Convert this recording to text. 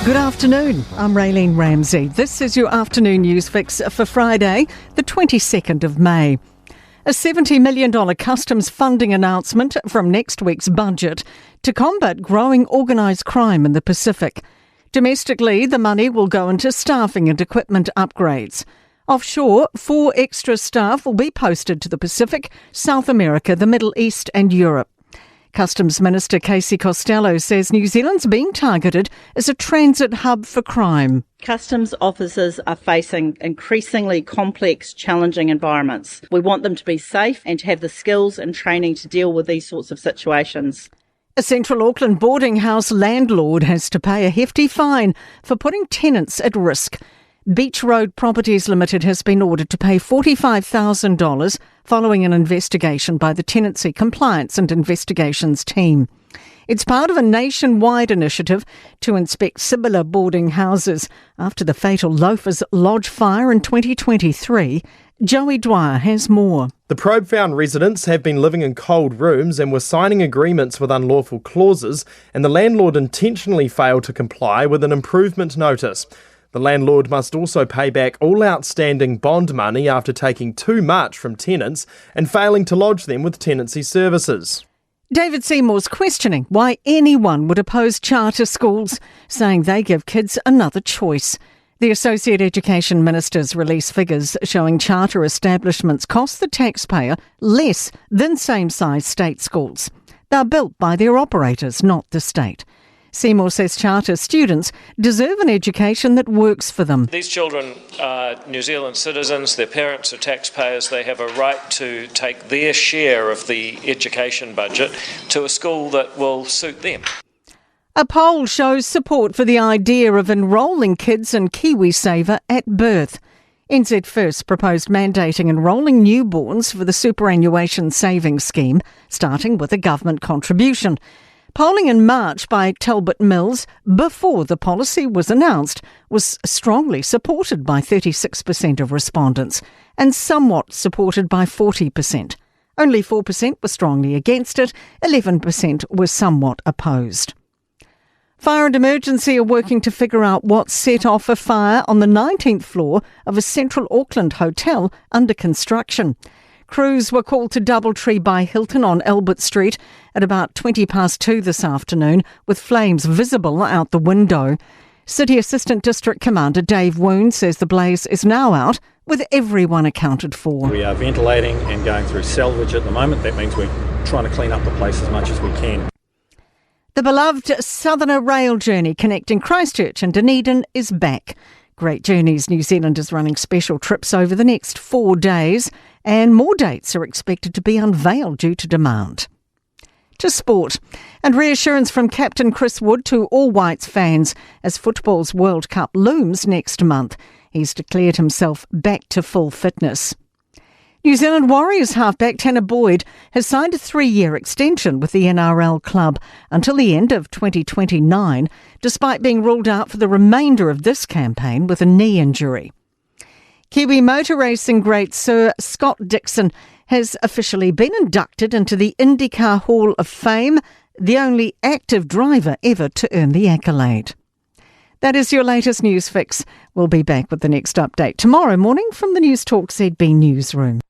Good afternoon, I'm Raylene Ramsey. This is your afternoon news fix for Friday, the 22nd of May. A $70 million customs funding announcement from next week's budget to combat growing organised crime in the Pacific. Domestically, the money will go into staffing and equipment upgrades. Offshore, 4 extra staff will be posted to the Pacific, South America, the Middle East and Europe. Customs Minister Casey Costello says New Zealand's being targeted as a transit hub for crime. Customs officers are facing increasingly complex, challenging environments. We want them to be safe and to have the skills and training to deal with these sorts of situations. A Central Auckland boarding house landlord has to pay a hefty fine for putting tenants at risk. Beach Road Properties Limited has been ordered to pay $45,000 following an investigation by the Tenancy Compliance and Investigations team. It's part of a nationwide initiative to inspect similar boarding houses after the fatal Loafers Lodge fire in 2023. Joey Dwyer has more. The probe found residents have been living in cold rooms and were signing agreements with unlawful clauses, and the landlord intentionally failed to comply with an improvement notice. The landlord must also pay back all outstanding bond money after taking too much from tenants and failing to lodge them with tenancy services. David Seymour's questioning why anyone would oppose charter schools, saying they give kids another choice. The Associate Education Minister's released figures showing charter establishments cost the taxpayer less than same-size state schools. They're built by their operators, not the state. Seymour says charter students deserve an education that works for them. These children are New Zealand citizens, their parents are taxpayers, they have a right to take their share of the education budget to a school that will suit them. A poll shows support for the idea of enrolling kids in KiwiSaver at birth. NZ First proposed mandating enrolling newborns for the superannuation savings scheme, starting with a government contribution. Polling in March by Talbot Mills, before the policy was announced, was strongly supported by 36% of respondents and somewhat supported by 40%. Only 4% were strongly against it, 11% were somewhat opposed. Fire and Emergency are working to figure out what set off a fire on the 19th floor of a Central Auckland hotel under construction. Crews were called to Doubletree by Hilton on Albert Street at about 2:20 this afternoon, with flames visible out the window. City Assistant District Commander Dave Woon says the blaze is now out, with everyone accounted for. We are ventilating and going through salvage at the moment. That means we're trying to clean up the place as much as we can. The beloved Southerner rail journey connecting Christchurch and Dunedin is back. Great Journeys New Zealand is running special trips over the next 4 days, and more dates are expected to be unveiled due to demand. To sport, and reassurance from Captain Chris Wood to all Whites fans as football's World Cup looms next month. He's declared himself back to full fitness. New Zealand Warriors halfback Tanner Boyd has signed a 3-year extension with the NRL club until the end of 2029, despite being ruled out for the remainder of this campaign with a knee injury. Kiwi motor racing great Sir Scott Dixon has officially been inducted into the IndyCar Hall of Fame, the only active driver ever to earn the accolade. That is your latest news fix. We'll be back with the next update tomorrow morning from the Newstalk ZB newsroom.